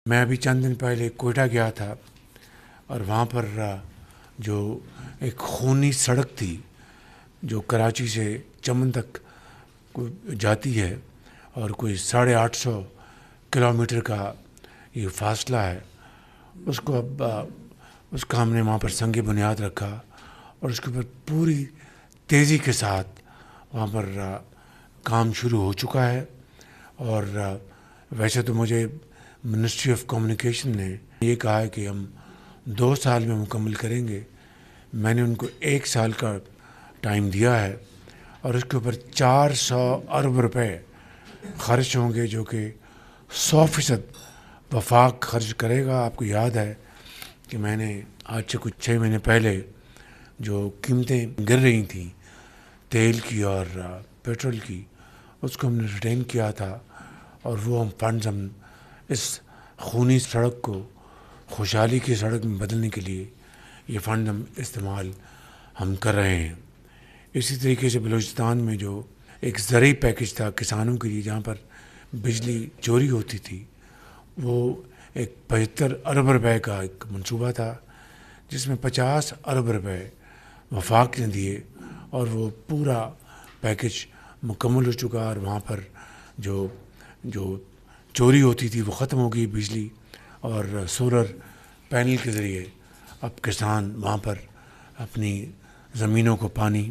میں ابھی چند دن پہلے کوئٹہ گیا تھا اور وہاں پر جو ایک خونی سڑک تھی جو کراچی سے چمن تک جاتی ہے اور کوئی 850 کلومیٹر کا یہ فاصلہ ہے، اس کو اب اس کا ہم نے وہاں پر سنگ بنیاد رکھا اور اس کے اوپر پوری تیزی کے ساتھ وہاں پر کام شروع ہو چکا ہے۔ اور ویسے تو مجھے منسٹری آف کمیونیکیشن نے یہ کہا ہے کہ ہم 2 سال میں مکمل کریں گے۔ میں نے ان کو 1 سال کا ٹائم دیا ہے اور اس کے اوپر 400 ارب روپے خرچ ہوں گے، جو کہ 100% وفاق خرچ کرے گا۔ آپ کو یاد ہے کہ میں نے آج سے کچھ 6 مہینے پہلے جو قیمتیں گر رہی تھیں تیل کی اور پیٹرول کی، اس کو ہم نے ریٹین کیا تھا، اور وہ فنڈز ہم اس خونی سڑک کو خوشحالی کی سڑک میں بدلنے کے لیے یہ فنڈ ہم استعمال کر رہے ہیں۔ اسی طریقے سے بلوچستان میں جو ایک زرعی پیکج تھا کسانوں کے لیے، جہاں پر بجلی چوری ہوتی تھی، وہ ایک 75 ارب روپے کا ایک منصوبہ تھا، جس میں 50 ارب روپے وفاق نے دیے اور وہ پورا پیکج مکمل ہو چکا، اور وہاں پر جو چوری ہوتی تھی وہ ختم ہو گئی بجلی، اور سولر پینل کے ذریعے اب کسان وہاں پر اپنی زمینوں کو پانی